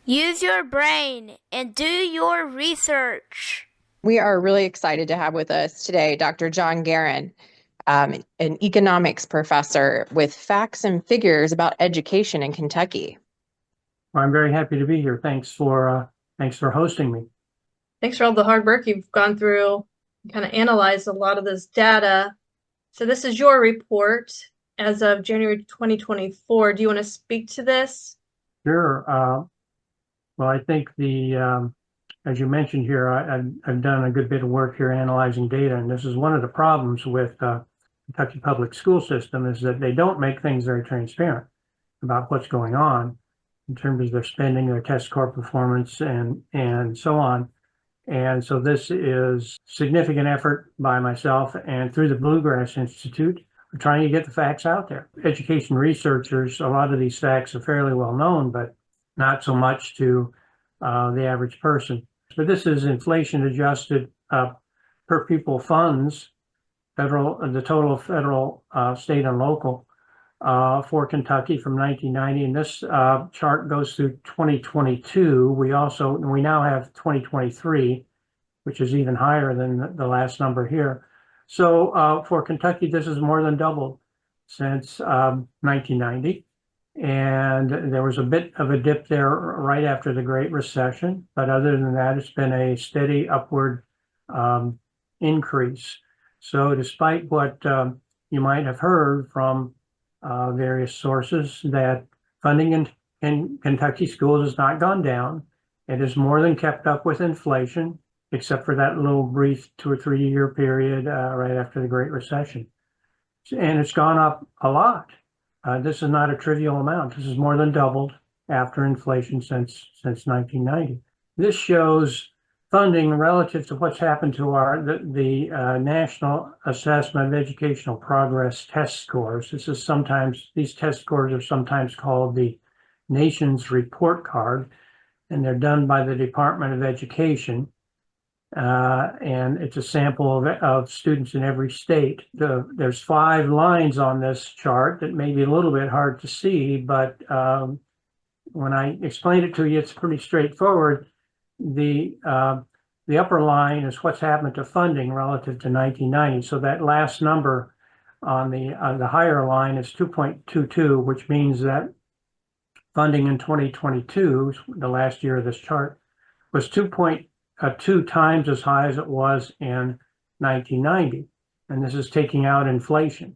Use your brain and do your research. We are really excited to have with us today Dr. John Garen, an economics professor with facts and figures about education in Kentucky. I'm very happy to be here. Thanks for hosting me. Thanks for all the hard work you've gone through, kind of analyzed a lot of this data. So this is your report as of January 2024. Do you want to speak to this? Sure. Well, I think as you mentioned here, I've done a good bit of work here analyzing data, and this is one of the problems with Kentucky public school system is that they don't make things very transparent about what's going on in terms of their spending, their test score performance, and so on. And so this is significant effort by myself and through the Bluegrass Institute. We're trying to get the facts out there. Education researchers, a lot of these facts are fairly well known, but not so much to the average person. But this is inflation adjusted per pupil funds, the total federal, state and local for Kentucky from 1990. And this chart goes through 2022. We now have 2023, which is even higher than the last number here. So for Kentucky, this is more than doubled since 1990. And there was a bit of a dip there right after the Great Recession. But other than that, it's been a steady upward increase. So despite what you might have heard from various sources, that funding in Kentucky schools has not gone down. It has more than kept up with inflation, except for that little brief 2 or 3 year period right after the Great Recession. And it's gone up a lot. This is not a trivial amount. This is more than doubled after inflation since 1990. This shows funding relative to what's happened to the National Assessment of Educational Progress test scores. These test scores are sometimes called the nation's report card, and they're done by the Department of Education. And it's a sample of students in every state. There's 5 lines on this chart that may be a little bit hard to see, but when I explain it to you, it's pretty straightforward. The upper line is what's happened to funding relative to 1990. So that last number on the higher line is 2.22, which means that funding in 2022, the last year of this chart, was 2 times as high as it was in 1990. And this is taking out inflation.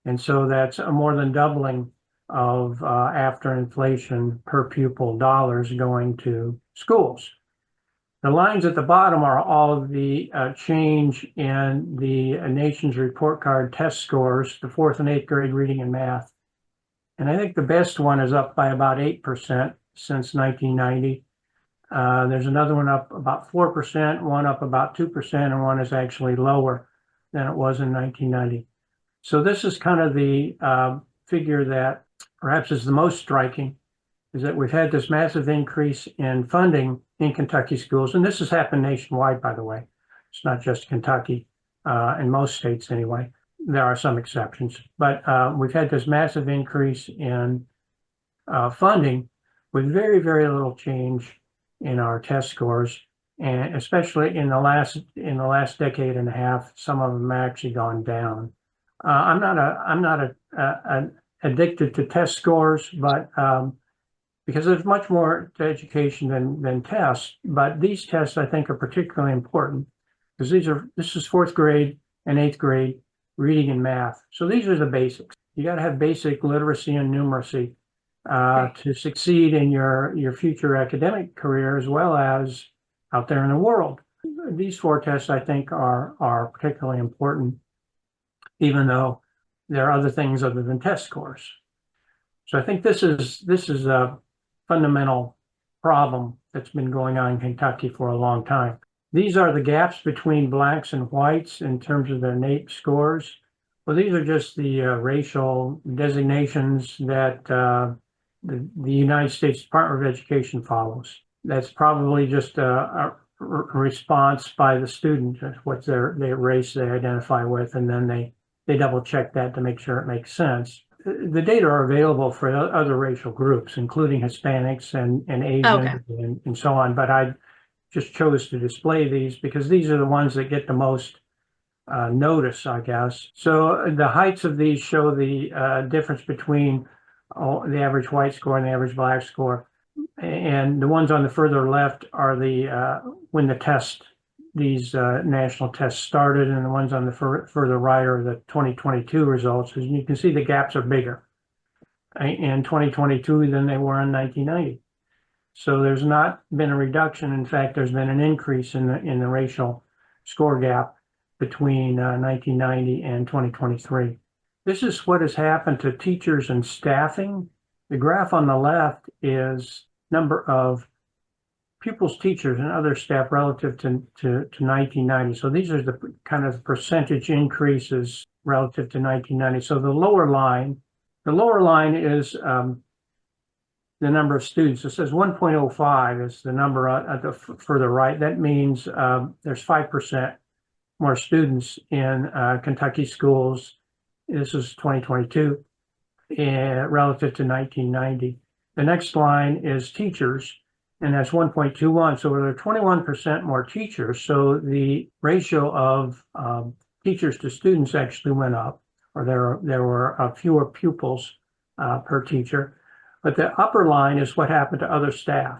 And so that's a more than doubling of after inflation per pupil dollars going to schools. The lines at the bottom are all of the change in the nation's report card test scores, the 4th and 8th grade reading and math. And I think the best one is up by about 8% since 1990. There's another one up about 4%, one up about 2%, and one is actually lower than it was in 1990. So this is kind of the figure that perhaps is the most striking, is that we've had this massive increase in funding in Kentucky schools. And this has happened nationwide, by the way. It's not just Kentucky, in most states anyway. There are some exceptions, but we've had this massive increase in funding with very, very little change in our test scores, and especially in the last decade and a half, some of them have actually gone down. I'm not addicted to test scores, but because there's much more to education than tests. But these tests, I think, are particularly important because this is 4th grade and 8th grade reading and math. So these are the basics. You got to have basic literacy and numeracy to succeed in your future academic career as well as out there in the world. These 4 tests, I think, are particularly important, even though there are other things other than test scores. So I think this is a fundamental problem that's been going on in Kentucky for a long time. These are the gaps between blacks and whites in terms of their NAEP scores. Well, these are just the racial designations that the United States Department of Education follows. That's probably just a response by the student, what's their race they identify with, and then they double check that to make sure it makes sense. the data are available for other racial groups, including Hispanics and Asians and so on. But I just chose to display these because these are the ones that get the most notice, I guess. So the heights of these show the difference between the average white score and the average black score. And the ones on the further left are when these national tests started, and the ones on the further right are the 2022 results. As you can see, the gaps are bigger in 2022 than they were in 1990. So there's not been a reduction. In fact, there's been an increase in the racial score gap between 1990 and 2023. This is what has happened to teachers and staffing. The graph on the left is number of pupils, teachers, and other staff relative to 1990. So these are the kind of percentage increases relative to 1990. So the lower line is the number of students. It says 1.05 is the number at the further right. That means there's 5% more students in Kentucky schools. This is 2022 relative to 1990. The next line is teachers, and that's 1.21. So there are 21% more teachers. So the ratio of teachers to students actually went up, or there were fewer pupils per teacher. But the upper line is what happened to other staff,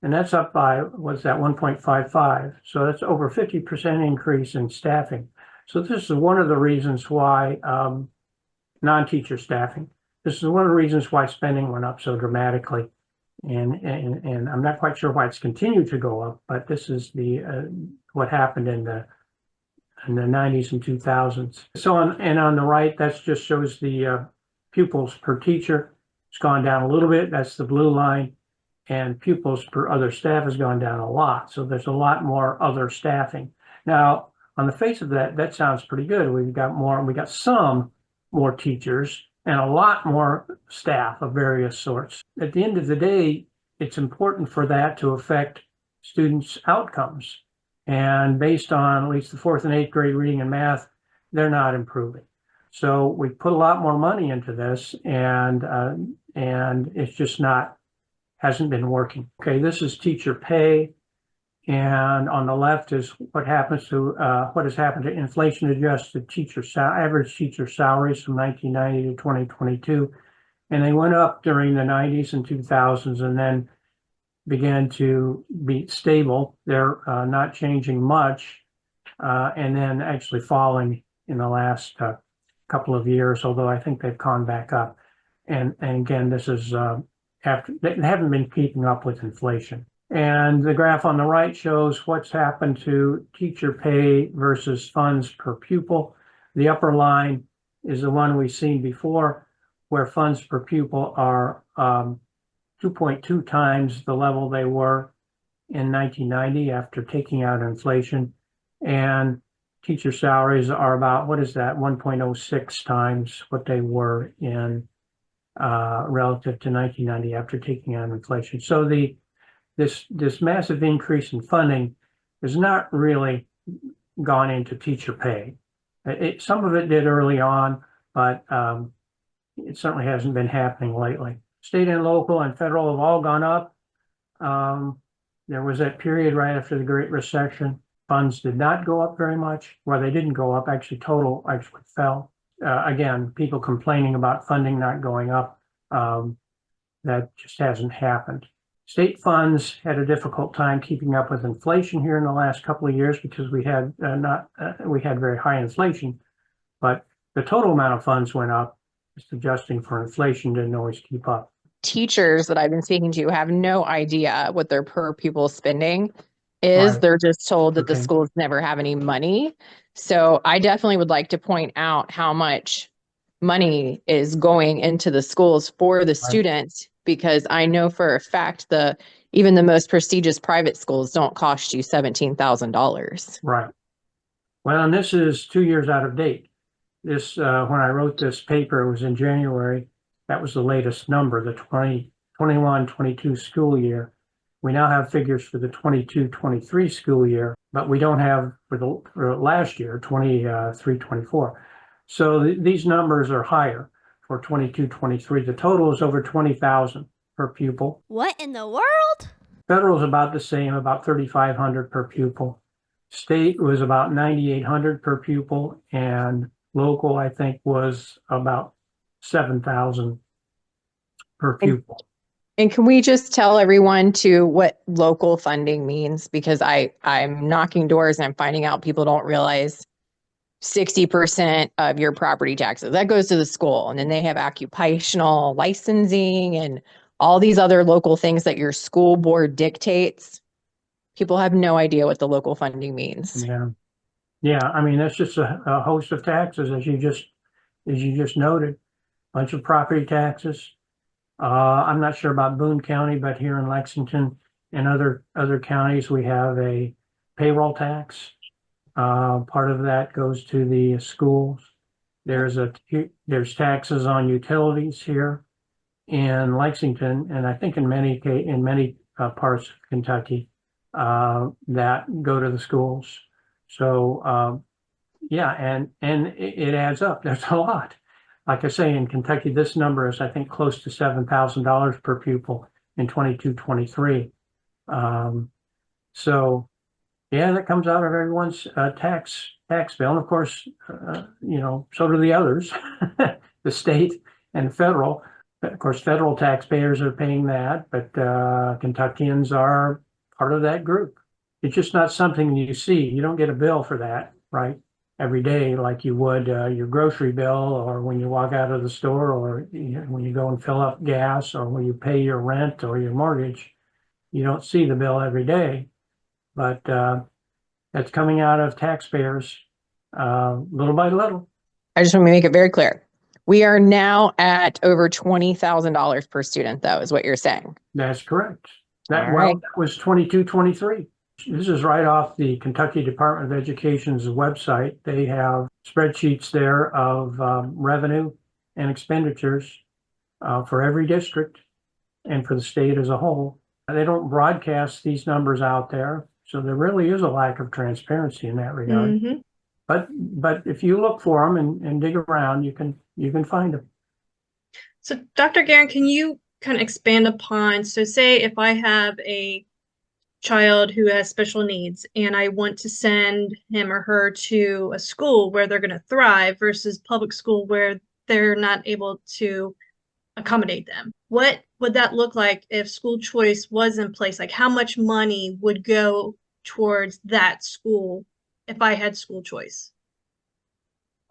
and that's up by, what's that, 1.55. So that's over 50% increase in staffing. So this is one of the reasons why non-teacher staffing. This is one of the reasons why spending went up so dramatically. And I'm not quite sure why it's continued to go up, but this is what happened in the 90s and 2000s. So on the right, that just shows the pupils per teacher. It's gone down a little bit. That's the blue line. And pupils per other staff has gone down a lot. So there's a lot more other staffing. Now, on the face of that sounds pretty good. We got some more teachers and a lot more staff of various sorts. At the end of the day, it's important for that to affect students' outcomes. And based on at least the 4th and 8th grade reading and math, they're not improving. So we put a lot more money into this, and it's just hasn't been working. Okay, this is teacher pay, and on the left is what has happened to inflation-adjusted average teacher salaries from 1990 to 2022, and they went up during the 90s and 2000s, and then began to be stable. They're not changing much, and then actually falling in the last couple of years, although I think they've gone back up. And again, this is after they haven't been keeping up with inflation. And the graph on the right shows what's happened to teacher pay versus funds per pupil. The upper line is the one we've seen before, where funds per pupil are 2.2 times the level they were in 1990 after taking out inflation. And teacher salaries are about, 1.06 times what they were in relative to 1990 after taking out inflation. So this massive increase in funding has not really gone into teacher pay. Some of it did early on, but it certainly hasn't been happening lately. State and local and federal have all gone up. There was that period right after the Great Recession. Funds did not go up very much. Well, they didn't go up, total actually fell. Again, people complaining about funding not going up. That just hasn't happened. State funds had a difficult time keeping up with inflation here in the last couple of years because we had very high inflation, but the total amount of funds went up. Just adjusting for inflation didn't always keep up. Teachers that I've been speaking to have no idea what their per pupil spending is. Right. They're just told that the schools never have any money. So I definitely would like to point out how much money is going into the schools for the students, because I know for a fact even the most prestigious private schools don't cost you $17,000. Right. Well, and this is 2 years out of date. This when I wrote this paper, it was in January. That was the latest number, the 2021-22 school year. We now have figures for the 22-23 school year, but we don't have for last year, 23-24. So these numbers are higher. for 22-23. The total is over 20,000 per pupil. What in the world? Federal is about the same, about 3,500 per pupil. State was about 9,800 per pupil, and local, I think, was about 7,000 per pupil. And can we just tell everyone to what local funding means? Because I'm knocking doors and I'm finding out people don't realize 60% of your property taxes, that goes to the school. And then they have occupational licensing and all these other local things that your school board dictates. People have no idea what the local funding means. Yeah. Yeah, I mean, that's just a host of taxes, as you just noted, bunch of property taxes. I'm not sure about Boone County, but here in Lexington and other counties, we have a payroll tax. Part of that goes to the schools. There's taxes on utilities here in Lexington, and I think in many parts of Kentucky that go to the schools. So yeah, and it adds up. There's a lot. Like I say, in Kentucky, this number is, I think, close to $7,000 per pupil in 22-23. So yeah, that comes out of everyone's tax bill. And of course, so do the others, the state and federal. Of course, federal taxpayers are paying that, but Kentuckians are part of that group. It's just not something you see. You don't get a bill for that, right, every day like you would your grocery bill, or when you walk out of the store, or when you go and fill up gas, or when you pay your rent or your mortgage. You don't see the bill every day, but that's coming out of taxpayers little by little. I just want to make it very clear. We are now at over $20,000 per student, though, is what you're saying. That's correct. That right. That was 22-23. This is right off the Kentucky Department of Education's website. They have spreadsheets there of revenue and expenditures for every district and for the state as a whole. They don't broadcast these numbers out there, so there really is a lack of transparency in that regard. Mm-hmm. But if you look for them and dig around, you can find them. So, Dr. Garen, can you kind of expand upon, so say if I have a child who has special needs and I want to send him or her to a school where they're going to thrive versus public school where they're not able to accommodate them, what would that look like if school choice was in place? Like, how much money would go towards that school if I had school choice?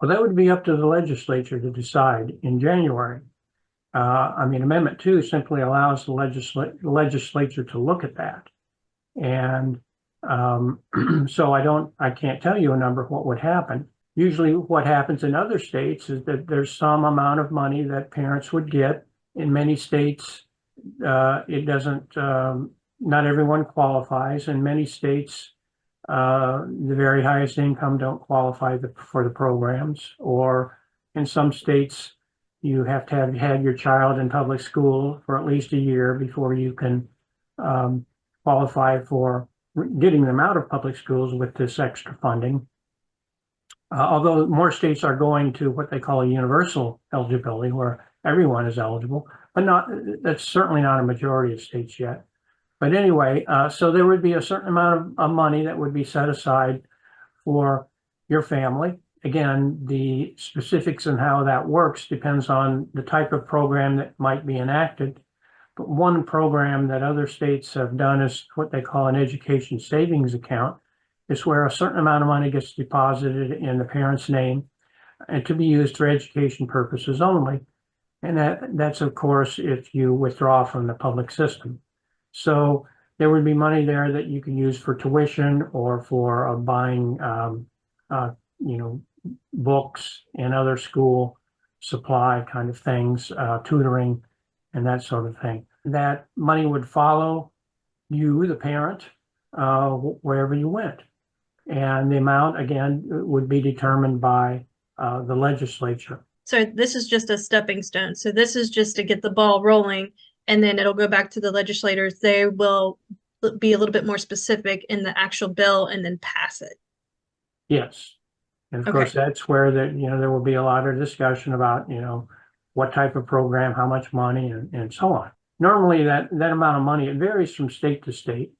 Well, that would be up to the legislature to decide in January. Amendment 2 simply allows the legislature to look at that. And so I can't tell you a number of what would happen. Usually what happens in other states is that there's some amount of money that parents would get. In many states, it doesn't, not everyone qualifies. In many states, the very highest income don't qualify for the programs, or in some states, you have to have had your child in public school for at least a year before you can qualify for getting them out of public schools with this extra funding. Although more states are going to what they call a universal eligibility, where everyone is eligible, but that's certainly not a majority of states yet. But anyway, so there would be a certain amount of money that would be set aside for your family. Again, the specifics and how that works depends on the type of program that might be enacted. But one program that other states have done is what they call an education savings account. It's where a certain amount of money gets deposited in the parent's name and to be used for education purposes only. And that's, of course, if you withdraw from the public system. So there would be money there that you can use for tuition or for buying, books and other school supply kind of things, tutoring and that sort of thing. That money would follow you, the parent, wherever you went. And the amount, again, would be determined by the legislature. So this is just a stepping stone. So this is just to get the ball rolling, and then it'll go back to the legislators. They will be a little bit more specific in the actual bill and then pass it. Yes. And of course, that's where there will be a lot of discussion about, what type of program, how much money, and so on. Normally, that amount of money, it varies from state to state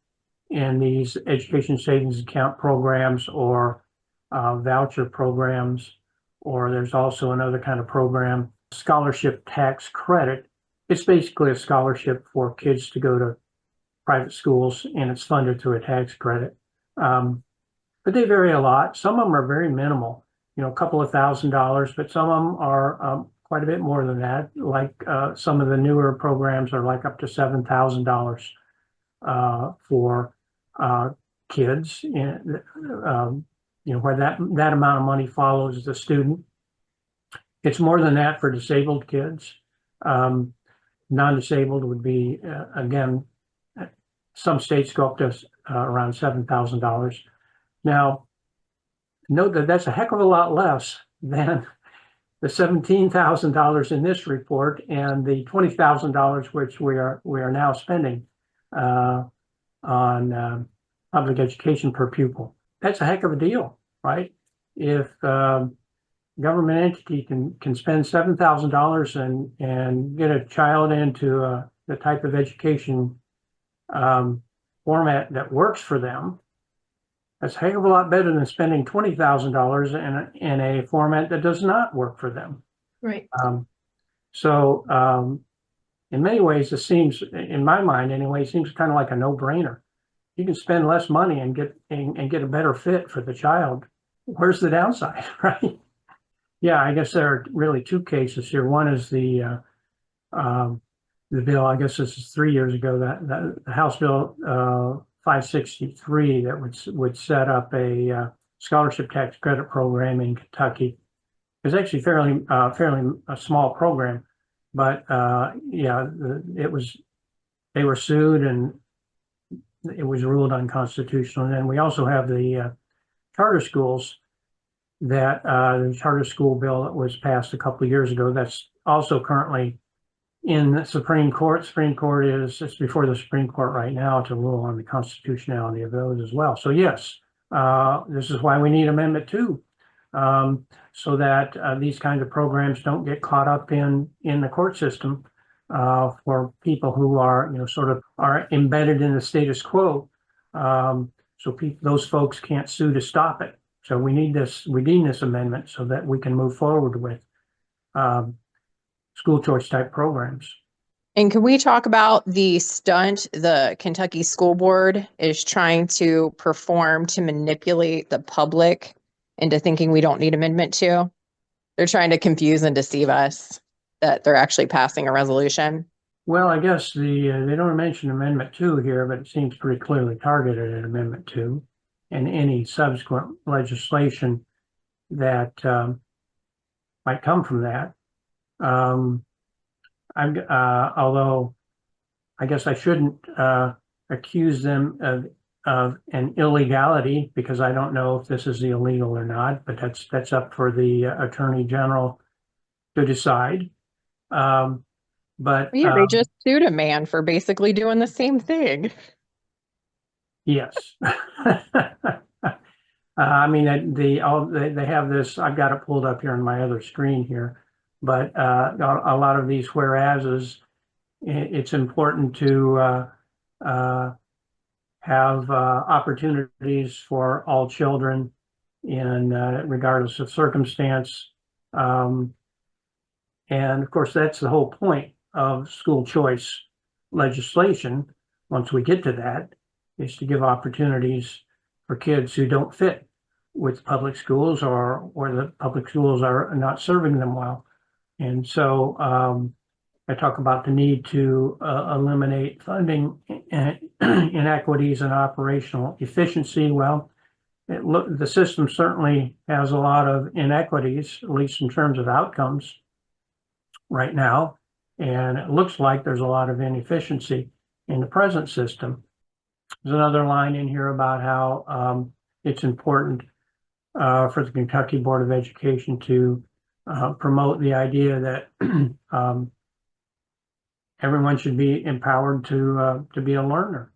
in these education savings account programs or voucher programs, or there's also another kind of program, scholarship tax credit. It's basically a scholarship for kids to go to private schools, and it's funded through a tax credit. But they vary a lot. Some of them are very minimal, a couple of $1,000s, but some of them are quite a bit more than that. Like some of the newer programs are like up to $7,000 for kids, where that amount of money follows the student. It's more than that for disabled kids. Non-disabled would be, again, some states go up to around $7,000. Now, note that that's a heck of a lot less than the $17,000 in this report and the $20,000 which we are now spending on public education per pupil. That's a heck of a deal, right? If government entity can spend $7,000 and get a child into the type of education format that works for them, that's a heck of a lot better than spending $20,000 in a format that does not work for them. Right. So in many ways, this seems, in my mind anyway, it seems kind of like a no-brainer. You can spend less money and get a better fit for the child. Where's the downside, right? Yeah, I guess there are really two cases here. One is the bill, I guess this is 3 years ago, that the House Bill 563 that would set up a scholarship tax credit program in Kentucky. It was actually fairly a small program, but yeah, they were sued and it was ruled unconstitutional. And then we also have the charter schools that the charter school bill that was passed a couple of years ago. That's also currently in the Supreme Court. It's before the Supreme Court right now to rule on the constitutionality of those as well. So yes, this is why we need Amendment 2, so that these kinds of programs don't get caught up in the court system for people who are, sort of are embedded in the status quo. So those folks can't sue to stop it. So we need this amendment so that we can move forward with school choice type programs. And can we talk about the stunt the Kentucky School Board is trying to perform to manipulate the public into thinking we don't need Amendment 2? They're trying to confuse and deceive us that they're actually passing a resolution. Well, I guess they don't mention Amendment 2 here, but it seems pretty clearly targeted at Amendment 2 and any subsequent legislation that might come from that. Although I guess I shouldn't accuse them of an illegality, because I don't know if this is illegal or not, but that's up for the Attorney General to decide. But yeah, they just sued a man for basically doing the same thing. Yes. I mean, they have this, I've got it pulled up here on my other screen here, but a lot of these whereases, it's important to have opportunities for all children regardless of circumstance. And of course, that's the whole point of school choice legislation. Once we get to that, is to give opportunities for kids who don't fit with public schools or the public schools are not serving them well. And so I talk about the need to eliminate funding inequities and operational efficiency. Well, the system certainly has a lot of inequities, at least in terms of outcomes right now. And it looks like there's a lot of inefficiency in the present system. There's another line in here about how it's important for the Kentucky Board of Education to promote the idea that everyone should be empowered to be a learner.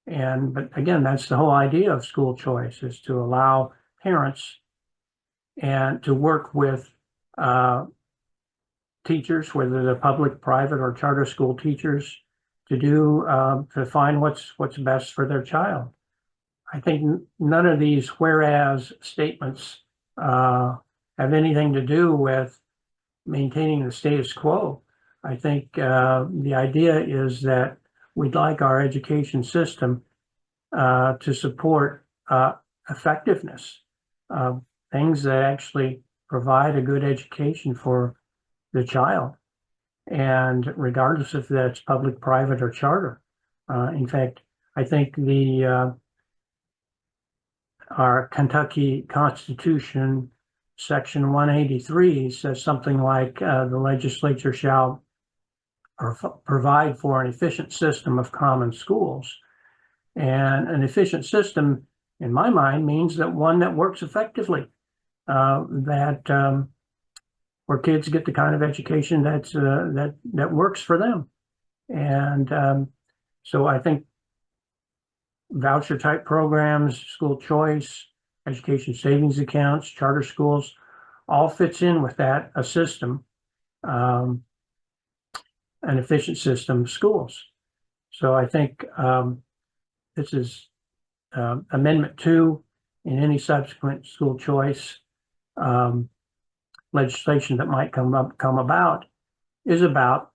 But again, that's the whole idea of school choice, is to allow parents and to work with teachers, whether they're public, private, or charter school teachers, to find what's best for their child. I think none of these whereas statements have anything to do with maintaining the status quo. I think the idea is that we'd like our education system to support effectiveness, things that actually provide a good education for the child, and regardless if that's public, private, or charter. In fact, I think our Kentucky Constitution, Section 183, says something like the legislature shall provide for an efficient system of common schools. And an efficient system, in my mind, means that one that works effectively, where kids get the kind of education that works for them. And so I think voucher type programs, school choice, education savings accounts, charter schools, all fits in with that, a system, an efficient system of schools. So I think this is Amendment 2 in any subsequent school choice legislation that might come about is about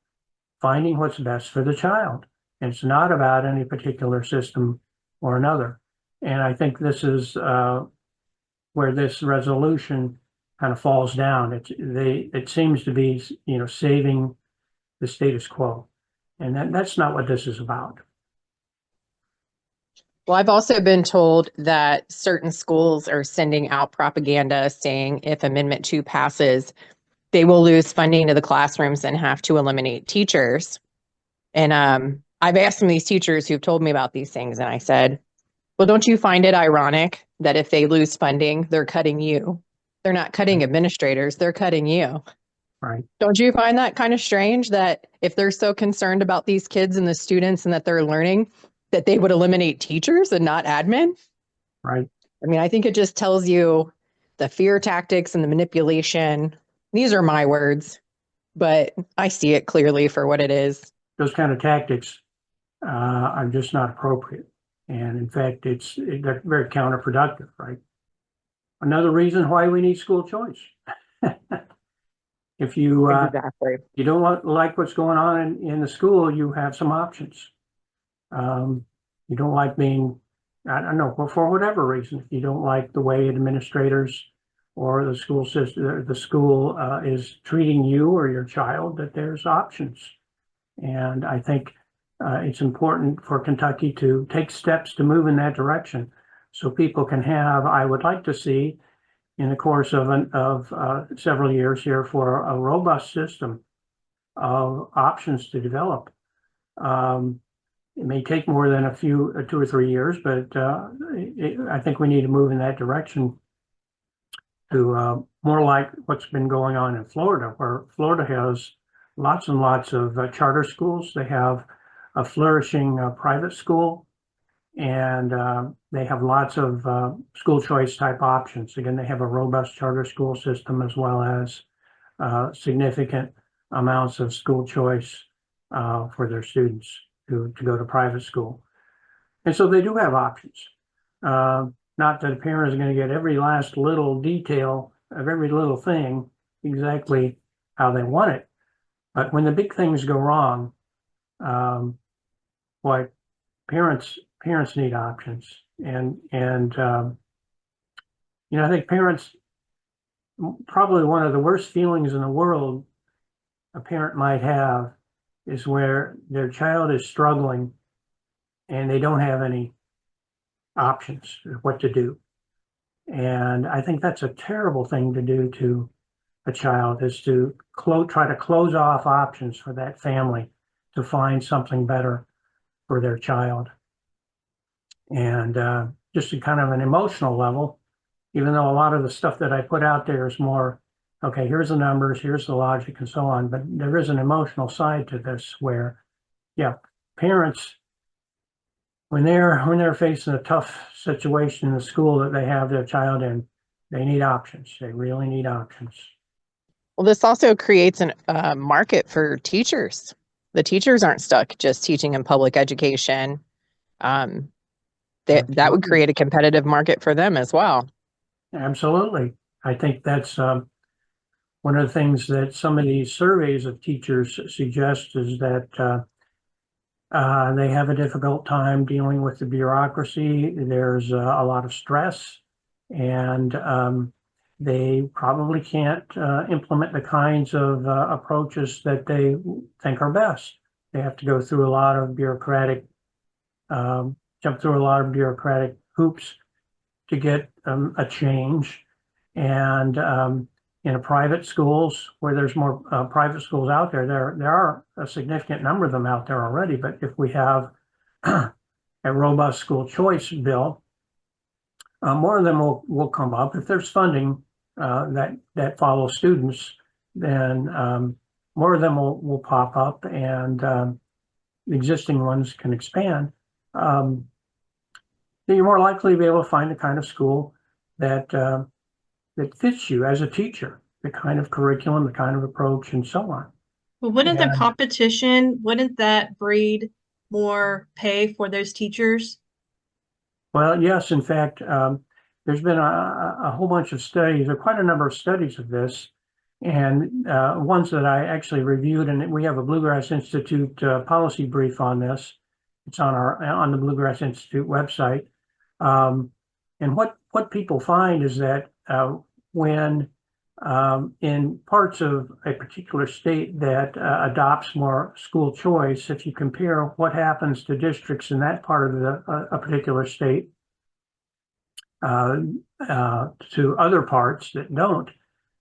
finding what's best for the child. And it's not about any particular system or another. And I think this is where this resolution kind of falls down. It seems to be, saving the status quo, and that's not what this is about. Well, I've also been told that certain schools are sending out propaganda saying if Amendment 2 passes, they will lose funding to the classrooms and have to eliminate teachers. And I've asked some of these teachers who've told me about these things, and I said, well, don't you find it ironic that if they lose funding, they're cutting you? They're not cutting administrators, they're cutting you. Right. Don't you find that kind of strange that if they're so concerned about these kids and the students and that they're learning, that they would eliminate teachers and not admin? Right. I mean, I think it just tells you the fear tactics and the manipulation. These are my words, but I see it clearly for what it is. Those kind of tactics are just not appropriate. And in fact, they're very counterproductive, right? Another reason why we need school choice. If you Exactly. you don't like what's going on in the school, you have some options. You don't like being, I don't know, for whatever reason, if you don't like the way administrators or the school system, the school is treating you or your child, that there's options. And I think it's important for Kentucky to take steps to move in that direction, so people can have, I would like to see in the course of several years here, for a robust system of options to develop. It may take more than 2 or 3 years, but I think we need to move in that direction to more like what's been going on in Florida, where Florida has lots and lots of charter schools. They have a flourishing private school, and they have lots of school choice type options. Again, they have a robust charter school system as well as significant amounts of school choice for their students to go to private school. And so they do have options. Not that a parent is going to get every last little detail of every little thing exactly how they want it. But when the big things go wrong, boy, parents need options. And I think parents, probably one of the worst feelings in the world a parent might have is where their child is struggling and they don't have any options of what to do. And I think that's a terrible thing to do to a child, is to try to close off options for that family to find something better for their child. And just a kind of an emotional level, even though a lot of the stuff that I put out there is more, okay, here's the numbers, here's the logic and so on, but there is an emotional side to this where, yeah, parents, when they're facing a tough situation in the school that they have their child in, they need options. They really need options. Well, this also creates a market for teachers. The teachers aren't stuck just teaching in public education. Um, that would Absolutely. create a competitive market for them as well. Absolutely. I think that's one of the things that some of these surveys of teachers suggest is that they have a difficult time dealing with the bureaucracy. There's a lot of stress, and they probably can't implement the kinds of approaches that they think are best. They have to go through a lot of bureaucratic, jump through a lot of bureaucratic hoops to get a change. And in private schools, where there's more private schools out there, there are a significant number of them out there already. But if we have a robust school choice bill, more of them will come up. If there's funding that follows students, then more of them will pop up, and the existing ones can expand. You're more likely to be able to find the kind of school that that fits you as a teacher, the kind of curriculum, the kind of approach, and so on. But wouldn't the And competition, wouldn't that breed more pay for those teachers? well, yes, in fact, there's been a whole bunch of studies, or quite a number of studies of this, and ones that I actually reviewed, and we have a Bluegrass Institute policy brief on this. It's on the Bluegrass Institute website. And what people find is that when in parts of a particular state that adopts more school choice, if you compare what happens to districts in that part of a particular state to other parts that don't,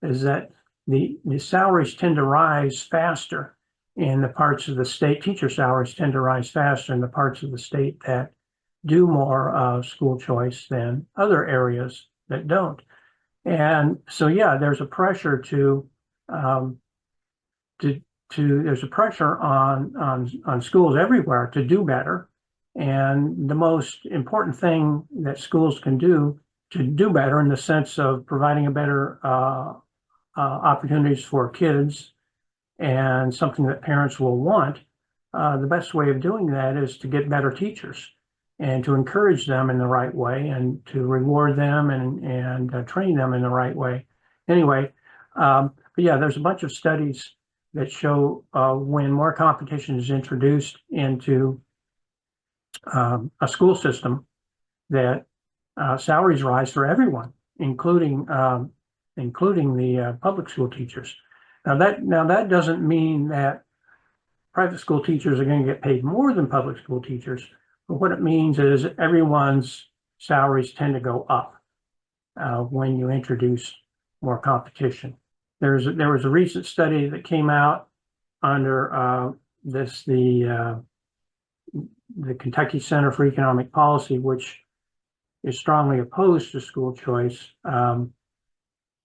is that the salaries tend to rise faster in the parts of the state. Teacher salaries tend to rise faster in the parts of the state that do more school choice than other areas that don't. And so, yeah, there's a pressure there's a pressure on schools everywhere to do better. And the most important thing that schools can do to do better, in the sense of providing a better opportunities for kids and something that parents will want, the best way of doing that is to get better teachers and to encourage them in the right way and to reward them and train them in the right way. Anyway, but yeah, there's a bunch of studies that show when more competition is introduced into a school system, that salaries rise for everyone, including the public school teachers. Now that doesn't mean that private school teachers are going to get paid more than public school teachers, but what it means is everyone's salaries tend to go up when you introduce more competition. There was a recent study that came out under the Kentucky Center for Economic Policy, which is strongly opposed to school choice,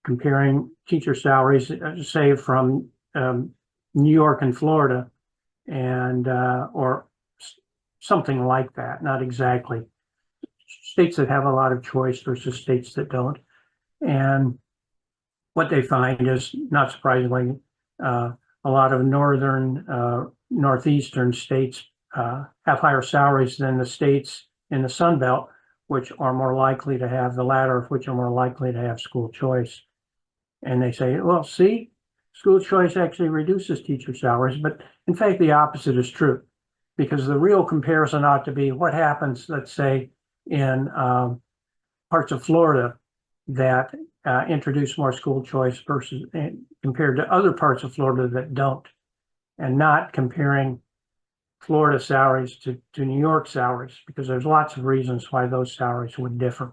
comparing teacher salaries, say from New York and Florida, and or something like that. Not exactly. States that have a lot of choice versus states that don't. And what they find is, not surprisingly, a lot of northeastern states have higher salaries than the states in the Sun Belt, which are more likely to have, the latter of which are more likely to have school choice. And they say, well, see, school choice actually reduces teacher salaries, but in fact, the opposite is true, because the real comparison ought to be what happens, let's say, in parts of Florida that introduce more school choice versus compared to other parts of Florida that don't, and not comparing Florida salaries to New York salaries, because there's lots of reasons why those salaries would differ.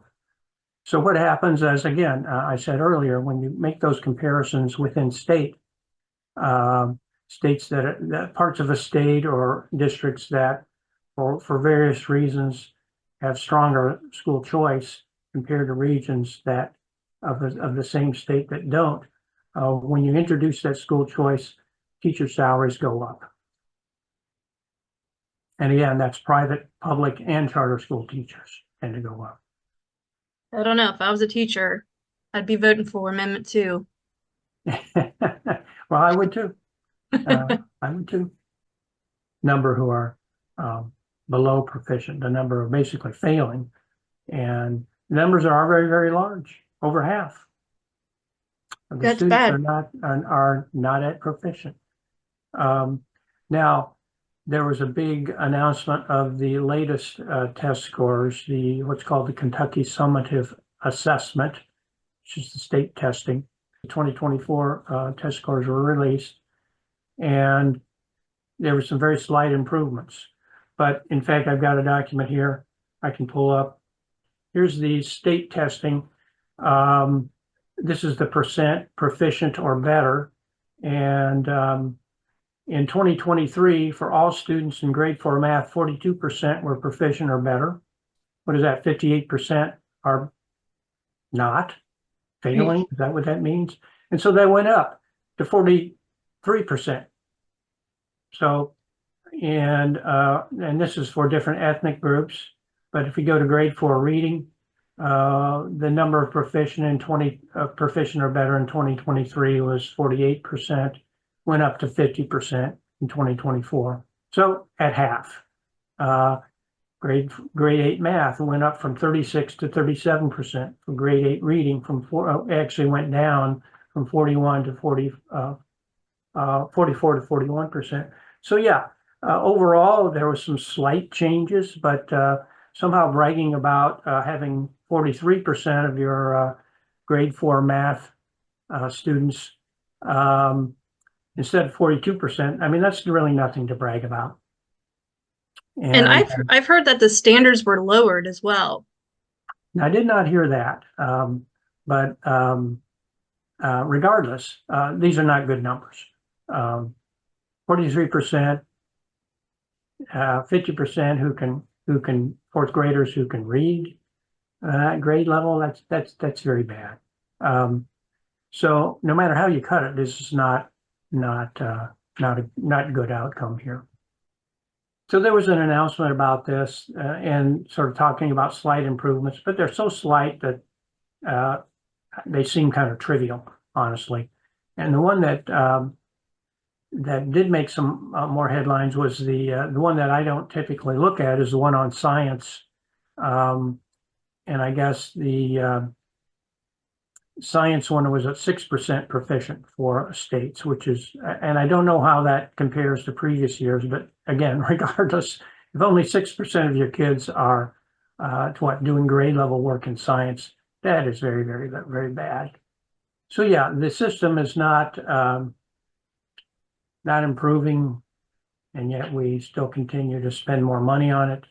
So what happens is, again, I said earlier, when you make those comparisons within states that parts of a state or districts that, for various reasons, have stronger school choice compared to regions that of the same state that don't, when you introduce that school choice, teacher salaries go up. And again, that's private, public, and charter school teachers tend to go up. I don't know. If I was a teacher, I'd be voting for Amendment 2. Well, I would too. I would too. Number who are below proficient, the number of basically failing, and the numbers are very, very large. Over half of the That's students bad. are not at proficient. Now, there was a big announcement of the latest test scores, the what's called the Kentucky Summative Assessment, which is the state testing. The 2024 test scores were released, and there were some very slight improvements. But in fact, I've got a document here I can pull up. Here's the state testing. This is the percent proficient or better. And in 2023, for all students in grade 4 math, 42% were proficient or better. What is that? 58% are not failing. Is that what that means? And so they went up to 43%. So, and this is for different ethnic groups. But if we go to grade 4 reading, the number of proficient or better in 2023 was 48%, went up to 50% in 2024. So at half. Grade 8 math went up from 36 to 37%. For grade 8 reading, actually went down from 44 to 41%. So yeah, overall there was some slight changes, but somehow bragging about having 43% of your grade 4 math students instead of 42%. I mean, that's really nothing to brag about. And I've heard that the standards were lowered as well. I did not hear that, but regardless, these are not good numbers. 43%, 50% who can fourth graders who can read grade level. That's very bad. So no matter how you cut it, this is not a good outcome here. So there was an announcement about this and sort of talking about slight improvements, but they're so slight that they seem kind of trivial, honestly. And the one that did make some more headlines was the one that I don't typically look at is the one on science. And I guess the science one was at 6% proficient for states, which is, and I don't know how that compares to previous years, but again, regardless, if only 6% of your kids are doing grade level work in science, that is very, very, very bad. So yeah, the system is not improving, and yet we still continue to spend more money on it.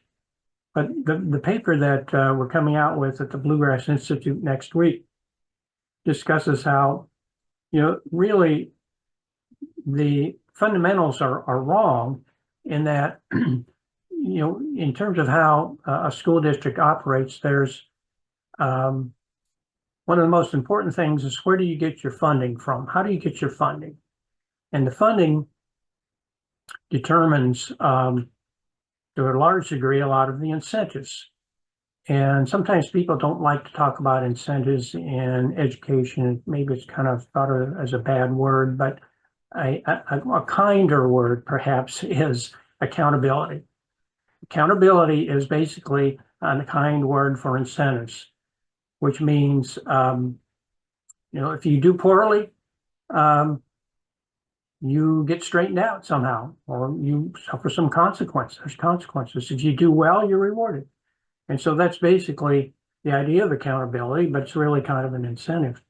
But the paper that we're coming out with at the Bluegrass Institute next week discusses how, really the fundamentals are wrong in that, in terms of how a school district operates, there's one of the most important things is where do you get your funding from? How do you get your funding? And the funding determines, to a large degree, a lot of the incentives. And sometimes people don't like to talk about incentives in education. Maybe it's kind of thought of as a bad word, but a kinder word perhaps is accountability. Accountability is basically a kind word for incentives, which means, if you do poorly, you get straightened out somehow, or you suffer some consequences. There's consequences. If you do well, you're rewarded. And so that's basically the idea of accountability, but it's really kind of an incentive.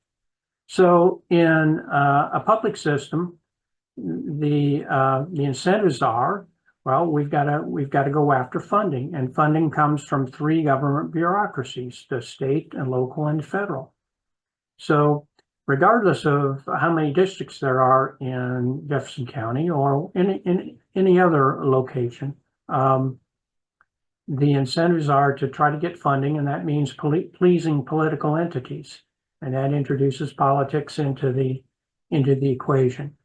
So in a public system, the incentives are, well, we've got to go after funding, and funding comes from 3 government bureaucracies: the state and local and federal. So regardless of how many districts there are in Jefferson County or in any other location, the incentives are to try to get funding, and that means pleasing political entities, and that introduces politics into the equation.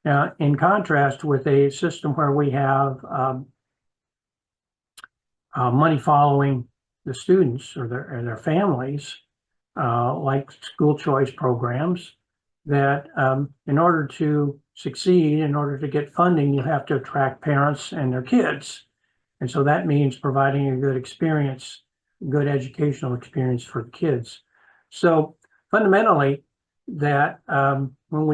Now, in contrast with a system where we have money following the students or their families, like school choice programs, that in order to succeed, in order to get funding, you have to attract parents and their kids. And so that means providing a good experience, good educational experience for the kids. So fundamentally, that when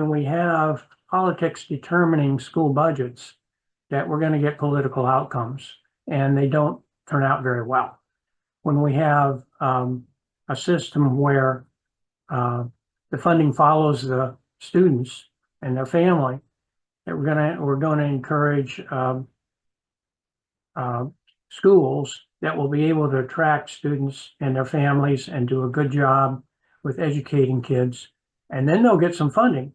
we have politics determining school budgets, that we're going to get political outcomes, and they don't turn out very well. When we have a system where the funding follows the students and their family, that we're going to encourage schools that will be able to attract students and their families and do a good job with educating kids, and then they'll get some funding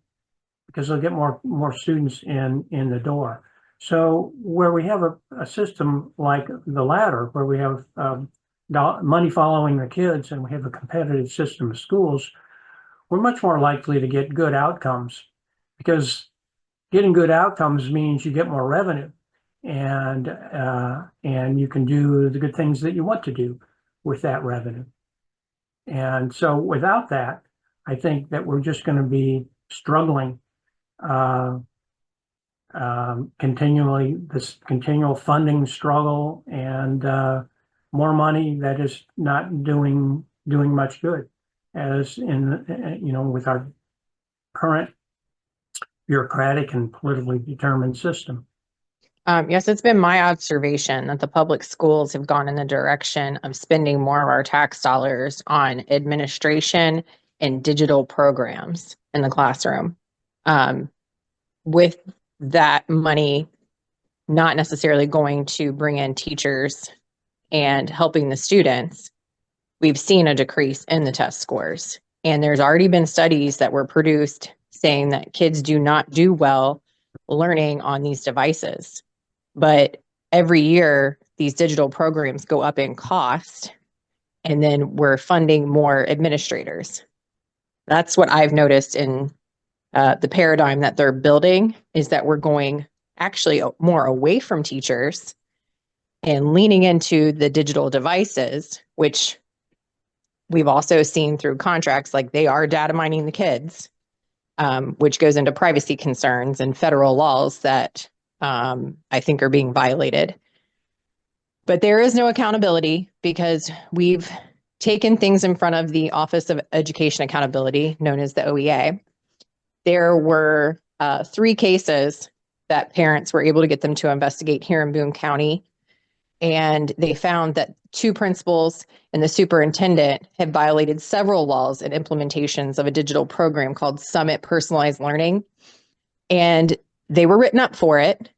because they'll get more students in the door. So where we have a system like the latter, where we have money following the kids and we have a competitive system of schools, we're much more likely to get good outcomes, because getting good outcomes means you get more revenue, and you can do the good things that you want to do with that revenue. And so without that, I think that we're just going to be struggling continually, this continual funding struggle, and more money that is not doing much good, as in, with our current bureaucratic and politically determined system. Yes, it's been my observation that the public schools have gone in the direction of spending more of our tax dollars on administration and digital programs in the classroom. With that money not necessarily going to bring in teachers and helping the students, we've seen a decrease in the test scores. And there's already been studies that were produced saying that kids do not do well learning on these devices. But every year, these digital programs go up in cost, and then we're funding more administrators. That's what I've noticed in the paradigm that they're building, is that we're going actually more away from teachers and leaning into the digital devices, which we've also seen through contracts, like they are data mining the kids, which goes into privacy concerns and federal laws that I think are being violated. But there is no accountability, because we've taken things in front of the Office of Education Accountability, known as the OEA. There were 3 cases that parents were able to get them to investigate here in Boone County. And they found that 2 principals and the superintendent had violated several laws and implementations of a digital program called Summit Personalized Learning. And they were written up for it,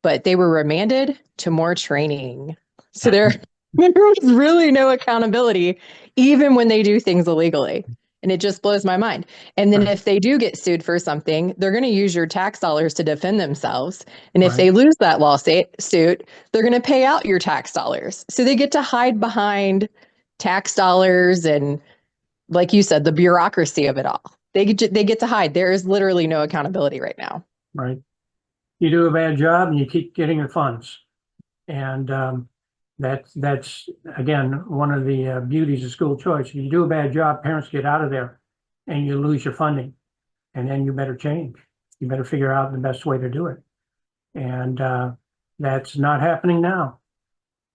but they were remanded to more training. So there was really no accountability, even when they do things illegally. And it just blows my mind. And then if they do get sued for something, they're going to use your tax dollars to defend themselves. And if they lose that lawsuit, they're going to pay out your tax dollars. So they get to hide behind tax dollars and, like you said, the bureaucracy of it all. They get to hide. There is literally no accountability right now. Right. You do a bad job and you keep getting the funds. And that's again, one of the beauties of school choice. If you do a bad job, parents get out of there and you lose your funding. And then you better change. You better figure out the best way to do it. And that's not happening now,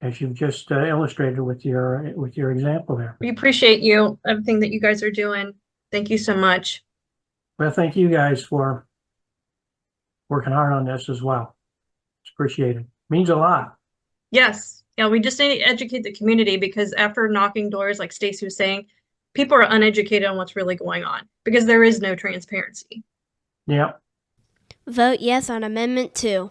as you've just illustrated with your example there. We appreciate you, everything that you guys are doing. Thank you so much. Well, thank you guys for working hard on this as well. It's appreciated. Means a lot. Yes. Yeah, we just need to educate the community, because after knocking doors, like Stacey was saying, people are uneducated on what's really going on because there is no transparency. Yeah. Vote yes on Amendment 2.